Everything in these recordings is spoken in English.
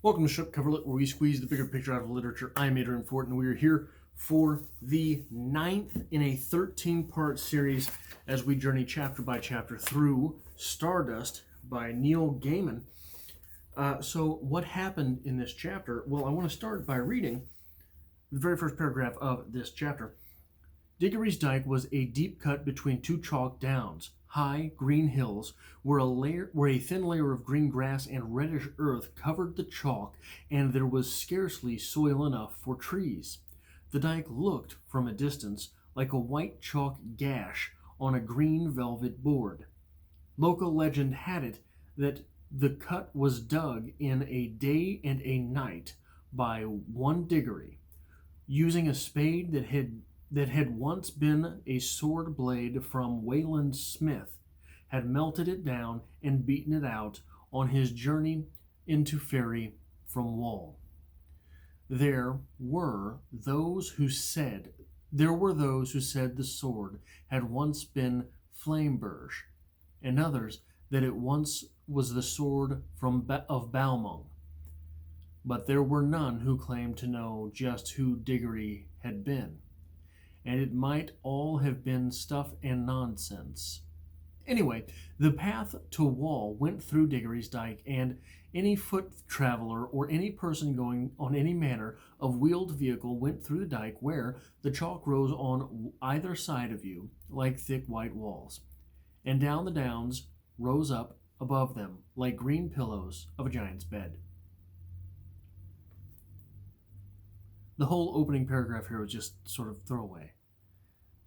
Welcome to Ship Cover Lit, where we squeeze the bigger picture out of literature. I'm Adrian Fort, and we are here for the 9th in a 13-part series as we journey chapter by chapter through Stardust by Neil Gaiman. So what happened in this chapter? Well, I want to start by reading the very first paragraph of this chapter. Diggory's Dyke was a deep cut between two chalk downs, high green hills, where a thin layer of green grass and reddish earth covered the chalk, and there was scarcely soil enough for trees. The dike looked, from a distance, like a white chalk gash on a green velvet board. Local legend had it that the cut was dug in a day and a night by one Diggory, using a spade that had once been a sword blade from Wayland Smith, had melted it down and beaten it out on his journey into Ferry from Wall. There were those who said the sword had once been Flamberge, and others that it once was the sword of Balmung. But there were none who claimed to know just who Diggory had been, and it might all have been stuff and nonsense. Anyway, the path to Wall went through Diggory's Dyke, and any foot traveler or any person going on any manner of wheeled vehicle went through the dike, where the chalk rose on either side of you like thick white walls, and down the downs rose up above them like green pillows of a giant's bed. The whole opening paragraph here was just sort of throwaway.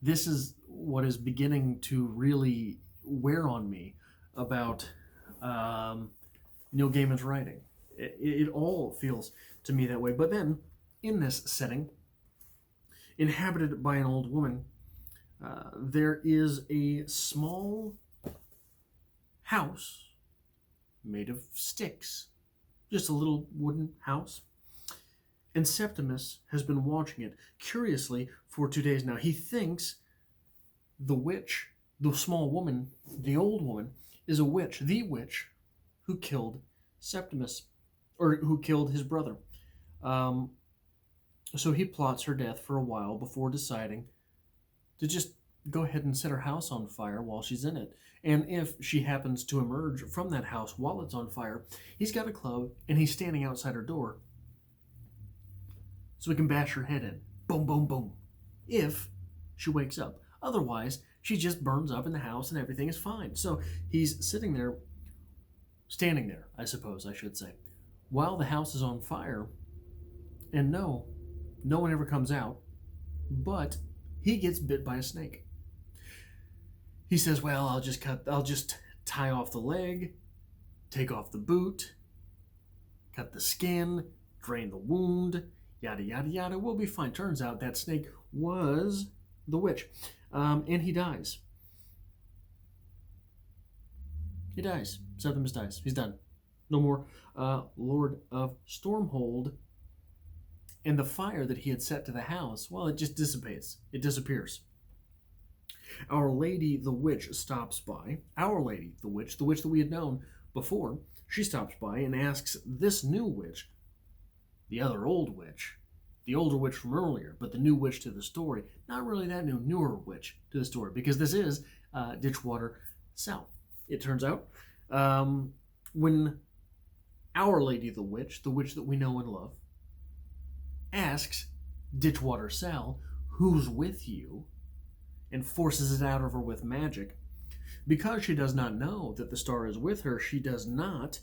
This is what is beginning to really wear on me about Neil Gaiman's writing. It all feels to me that way. But then, in this setting, inhabited by an old woman, there is a small house made of sticks. Just a little wooden house. And Septimus has been watching it curiously for 2 days now. He thinks the witch, the small woman, the old woman, is a witch, the witch who killed Septimus, or who killed his brother. So he plots her death for a while before deciding to just go ahead and set her house on fire while she's in it. And if she happens to emerge from that house while it's on fire, he's got a club and he's standing outside her door so he can bash her head in. Boom, boom, boom. If she wakes up. Otherwise, she just burns up in the house and everything is fine. So he's standing there, I suppose I should say, while the house is on fire. And no one ever comes out, but he gets bit by a snake. He says, well, I'll just tie off the leg, take off the boot, cut the skin, drain the wound, yada, yada, yada, we'll be fine. Turns out that snake was the witch. And he dies. He dies. Septimus dies. He's done. No more Lord of Stormhold. And the fire that he had set to the house, well, it just dissipates. It disappears. Our Lady the Witch stops by. Our Lady the witch that we had known before, she stops by and asks this new witch, the other old witch, the older witch from earlier, but the new witch to the story, not really that new, newer witch to the story, because this is Ditchwater Sal. It turns out, when Our Lady the witch that we know and love, asks Ditchwater Sal, who's with you, and forces it out of her with magic, because she does not know that the star is with her, she does not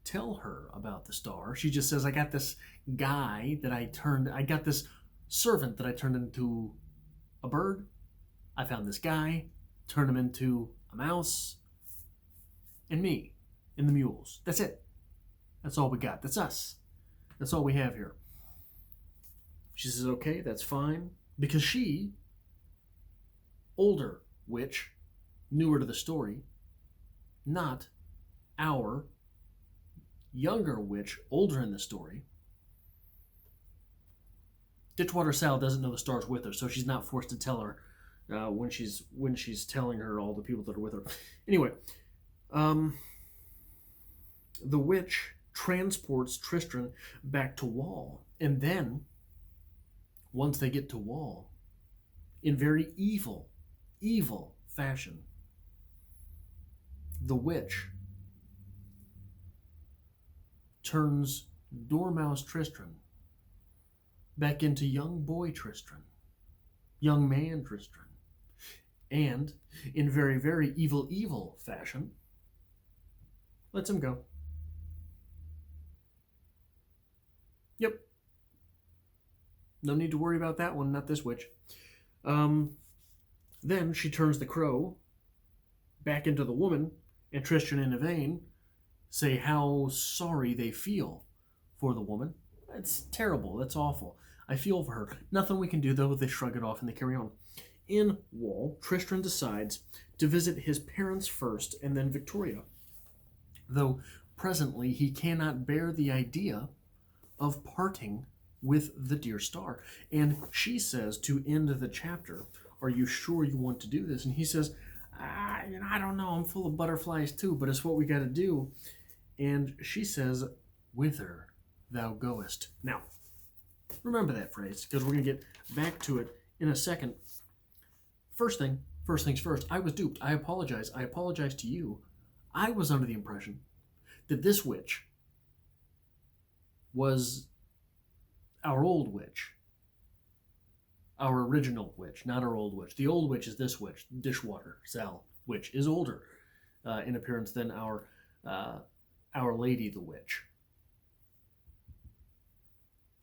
tell her about the star. She just says, I got this servant that I turned into a bird. I found this guy, turned him into a mouse, and me, and the mules. That's it. That's all we got. That's us. That's all we have here. She says, okay, that's fine. Because she, older witch, newer to the story, not our younger witch, older in the story. Ditchwater Sal doesn't know the star's with her, so she's not forced to tell her when she's telling her all the people that are with her. Anyway, the witch transports Tristan back to Wall. And then, once they get to Wall, in very evil fashion, the witch turns Dormouse Tristram back into young boy Tristram, young man Tristram, and in very evil fashion, lets him go. Yep. No need to worry about that one, not this witch. Then she turns the crow back into the woman, and Tristan and Yvain say how sorry they feel for the woman. That's terrible. That's awful. I feel for her. Nothing we can do, though. They shrug it off and they carry on. In Wall, Tristan decides to visit his parents first and then Victoria, though presently he cannot bear the idea of parting with the dear star. And she says to end the chapter, "Are you sure you want to do this?" And he says, I don't know. I'm full of butterflies too, but it's what we got to do. And she says, "Whither thou goest." Now, remember that phrase, because we're going to get back to it in a second. First things first, I was duped. I apologize. I apologize to you. I was under the impression that this witch was our old witch. Our original witch, not our old witch. The old witch is this witch, Dishwater Sal witch, is older in appearance than our lady, the witch.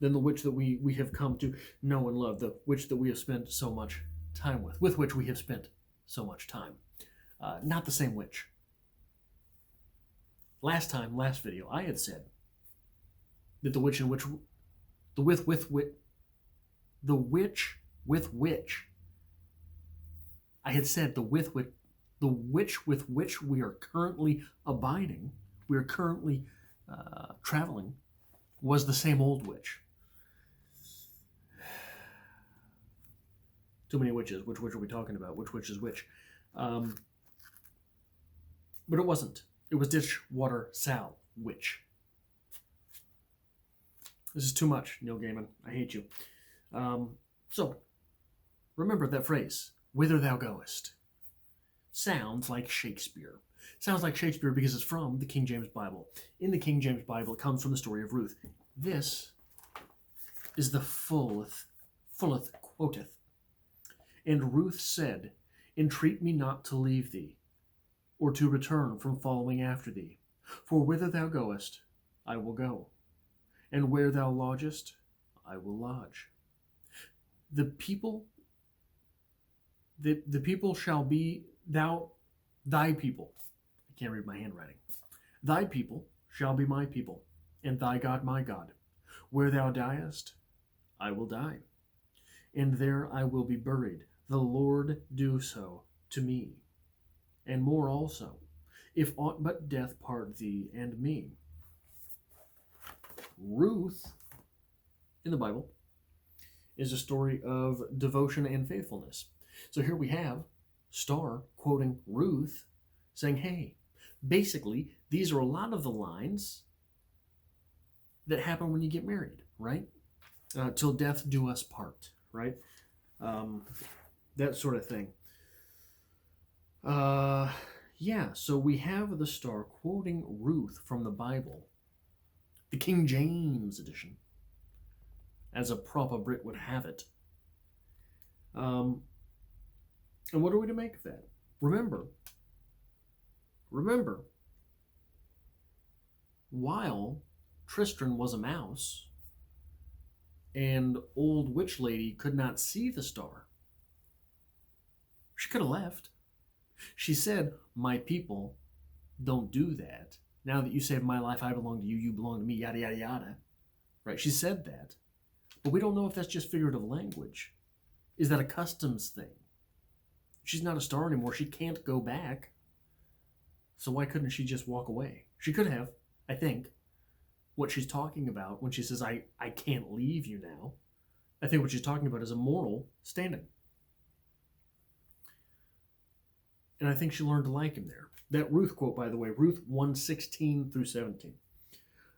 Than the witch that we have come to know and love, the witch that we have spent so much time with which we have spent so much time. Not the same witch. Last video, I had said that the witch with which I had said the witch with which we are currently abiding, we are currently traveling, was the same old witch. Too many witches. Which witch are we talking about? Which witch is which? But it wasn't. It was Dishwater Sal witch. This is too much, Neil Gaiman. I hate you. So, remember that phrase, "Whither thou goest." Sounds like Shakespeare. Sounds like Shakespeare because it's from the King James Bible. In the King James Bible, it comes from the story of Ruth. This is the fulleth quoteth. "And Ruth said, Entreat me not to leave thee, or to return from following after thee. For whither thou goest, I will go, and where thou lodgest, I will lodge. The people shall be thy people." I can't read my handwriting. "Thy people shall be my people, and thy God my God. Where thou diest, I will die, and there I will be buried. The Lord do so to me, and more also, if aught but death part thee and me." Ruth, in the Bible, is a story of devotion and faithfulness. So here we have Star quoting Ruth, saying, hey, basically, these are a lot of the lines that happen when you get married, right? Till death do us part, right? That sort of thing. Yeah, so we have the Star quoting Ruth from the Bible, the King James edition, as a proper Brit would have it. And what are we to make of that? Remember, while Tristan was a mouse and old witch lady could not see the star, she could have left. She said, "My people don't do that. Now that you saved my life, I belong to you, you belong to me, yada, yada, yada." Right? She said that. But we don't know if that's just figurative language. Is that a customs thing? She's not a star anymore. She can't go back. So why couldn't she just walk away? She could have, I think. What she's talking about when she says, I can't leave you now, I think what she's talking about is a moral standing. And I think she learned to like him there. That Ruth quote, by the way, Ruth 1:16 through 17.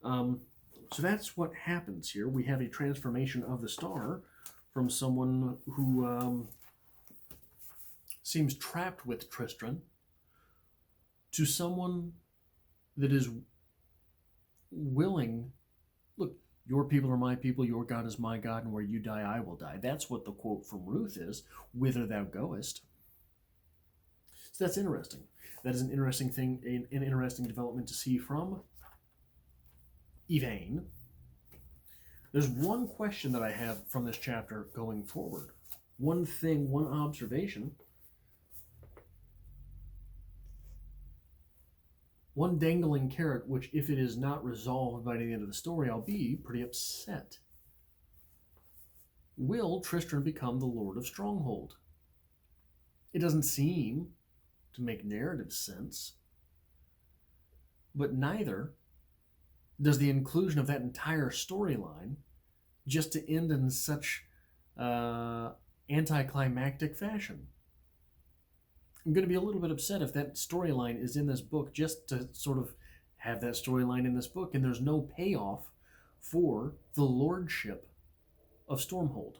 So that's what happens here. We have a transformation of the star from someone who seems trapped with Tristan to someone that is willing. Look, your people are my people, your God is my God, and where you die, I will die. That's what the quote from Ruth is, whither thou goest. So that's interesting. That is an interesting thing, an interesting development to see from Yvain. There's one question that I have from this chapter going forward. One thing, one observation, one dangling carrot, which if it is not resolved by the end of the story, I'll be pretty upset. Will Tristram become the Lord of Stronghold? It doesn't seem to make narrative sense, but neither does the inclusion of that entire storyline just to end in such anticlimactic fashion. I'm going to be a little bit upset if that storyline is in this book just to sort of have that storyline in this book and there's no payoff for the lordship of Stormhold.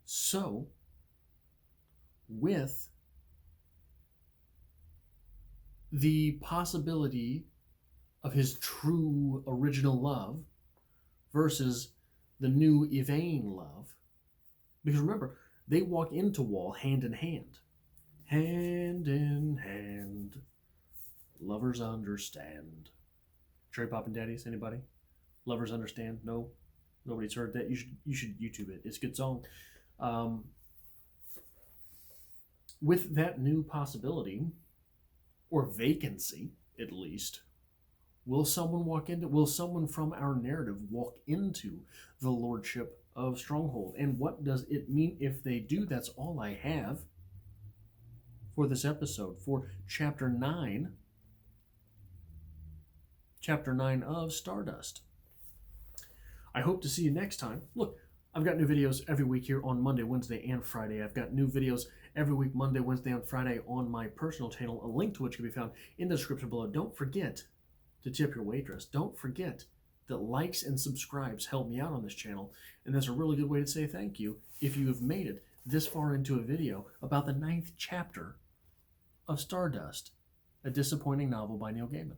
So, with the possibility of his true original love versus the new Yvain love, because remember, they walk into Wall hand in hand. Hand in hand. Lovers understand. Cherry Poppin' Daddies, anybody? Lovers understand? No? Nobody's heard that? You should YouTube it. It's a good song. With that new possibility, or vacancy at least, will someone from our narrative walk into the lordship of Stronghold? And what does it mean if they do? That's all I have for this episode, for chapter 9 of Stardust. I hope to see you next time. Look, I've got new videos every week here on Monday, Wednesday, and Friday. I've got new videos every week, Monday, Wednesday, and Friday on my personal channel, a link to which can be found in the description below. Don't forget to tip your waitress. Don't forget that likes and subscribes help me out on this channel, and that's a really good way to say thank you if you have made it this far into a video about the 9th chapter of Stardust, a disappointing novel by Neil Gaiman.